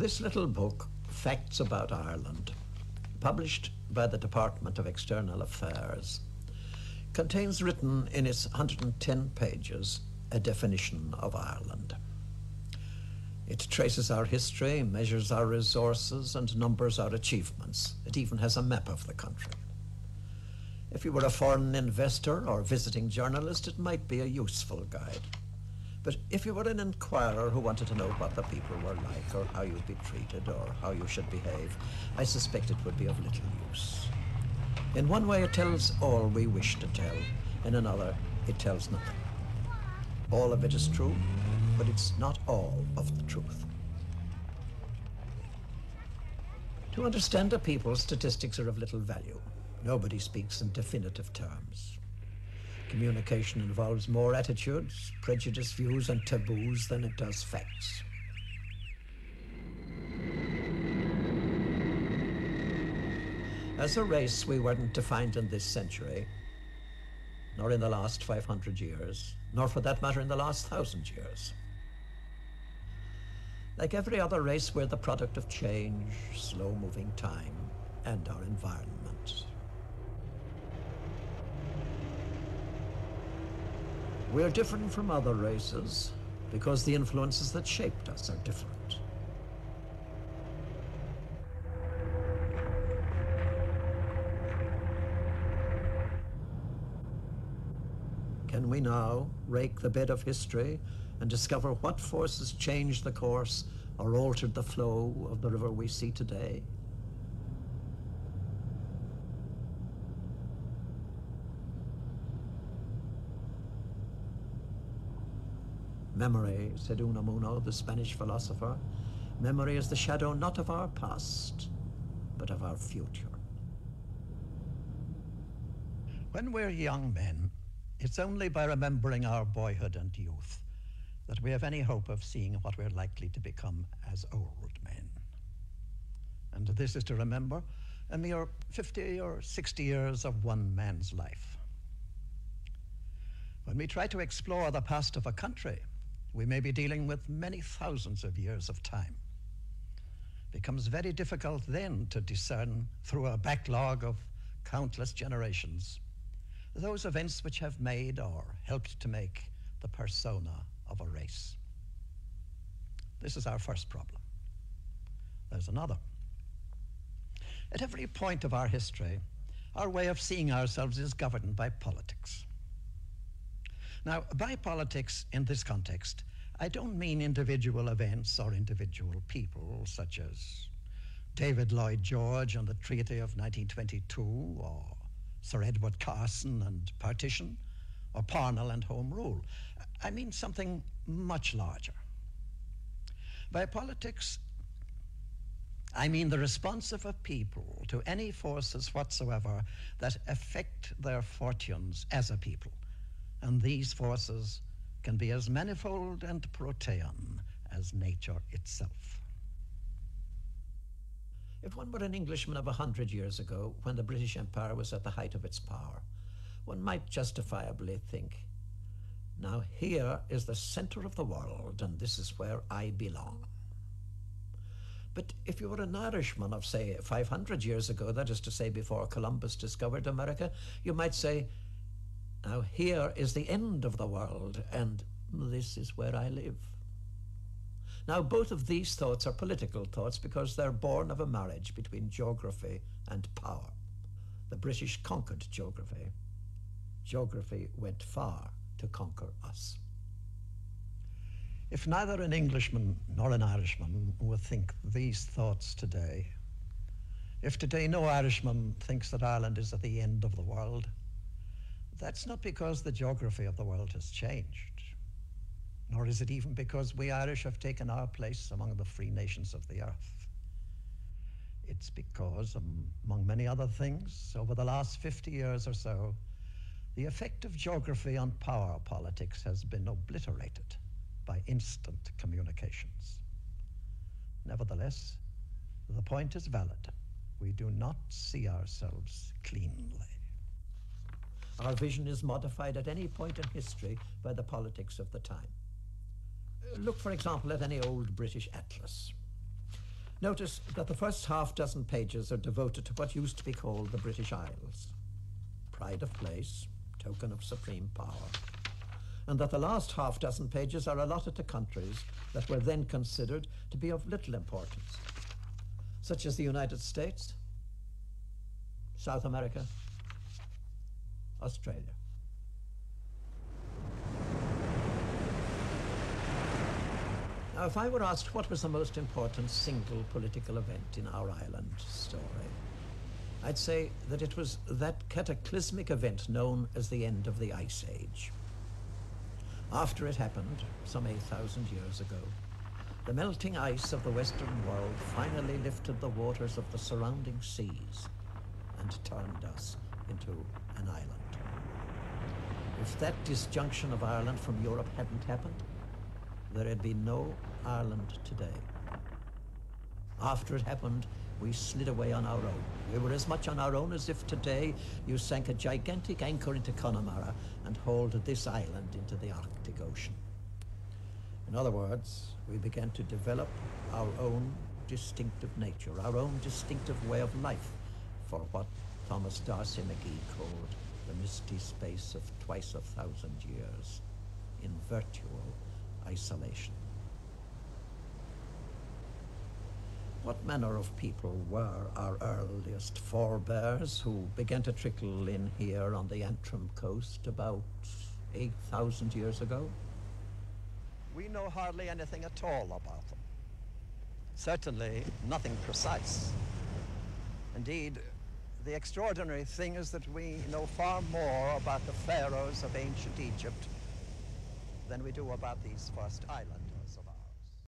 This little book, Facts About Ireland, published by the Department of External Affairs, contains written in its 110 pages a definition of Ireland. It traces our history, measures our resources, and numbers our achievements. It even has a map of the country. If you were a foreign investor or visiting journalist, it might be a useful guide. But if you were an inquirer who wanted to know what the people were like, or how you'd be treated, or how you should behave, I suspect it would be of little use. In one way, it tells all we wish to tell. In another, it tells nothing. All of it is true, but it's not all of the truth. To understand a people, statistics are of little value. Nobody speaks in definitive terms. Communication involves more attitudes, prejudice, views, and taboos than it does facts. As a race, we weren't defined in this century, nor in the last 500 years, nor for that matter in the last 1,000 years. Like every other race, we're the product of change, slow-moving time, and our environment. We're different from other races because the influences that shaped us are different. Can we now rake the bed of history and discover what forces changed the course or altered the flow of the river we see today? Memory, said Unamuno, the Spanish philosopher, memory is the shadow not of our past, but of our future. When we're young men, it's only by remembering our boyhood and youth that we have any hope of seeing what we're likely to become as old men. And this is to remember a mere 50 or 60 years of one man's life. When we try to explore the past of a country, we may be dealing with many thousands of years of time. It becomes very difficult then to discern through a backlog of countless generations those events which have made or helped to make the persona of a race. This is our first problem. There's another. At every point of our history, our way of seeing ourselves is governed by politics. Now, by politics in this context, I don't mean individual events or individual people, such as David Lloyd George and the Treaty of 1922, or Sir Edward Carson and partition, or Parnell and Home Rule. I mean something much larger. By politics, I mean the response of a people to any forces whatsoever that affect their fortunes as a people. And these forces can be as manifold and protean as nature itself. If one were an Englishman of 100 years ago, when the British Empire was at the height of its power, one might justifiably think, now here is the center of the world, and this is where I belong. But if you were an Irishman of, say, 500 years ago, that is to say before Columbus discovered America, you might say, now here is the end of the world, and this is where I live. Now both of these thoughts are political thoughts because they're born of a marriage between geography and power. The British conquered geography. Geography went far to conquer us. If neither an Englishman nor an Irishman would think these thoughts today, if today no Irishman thinks that Ireland is at the end of the world, that's not because the geography of the world has changed, nor is it even because we Irish have taken our place among the free nations of the earth. It's because, among many other things, over the last 50 years or so, the effect of geography on power politics has been obliterated by instant communications. Nevertheless, the point is valid. We do not see ourselves cleanly. Our vision is modified at any point in history by the politics of the time. Look, for example, at any old British atlas. Notice that the first half dozen pages are devoted to what used to be called the British Isles. Pride of place, token of supreme power. And that the last half dozen pages are allotted to countries that were then considered to be of little importance, such as the United States, South America, Australia. Now, if I were asked what was the most important single political event in our island story, I'd say that it was that cataclysmic event known as the end of the Ice Age. After it happened, some 8,000 years ago, the melting ice of the Western world finally lifted the waters of the surrounding seas and turned us into an island. If that disjunction of Ireland from Europe hadn't happened, there had been no Ireland today. After it happened, we slid away on our own. We were as much on our own as if today you sank a gigantic anchor into Connemara and hauled this island into the Arctic Ocean. In other words, we began to develop our own distinctive nature, our own distinctive way of life for what Thomas D'Arcy McGee called the misty space of twice 1,000 years in virtual isolation. What manner of people were our earliest forebears who began to trickle in here on the Antrim coast about 8,000 years ago? We know hardly anything at all about them. Certainly nothing precise. Indeed, the extraordinary thing is that we know far more about the pharaohs of ancient Egypt than we do about these first islands.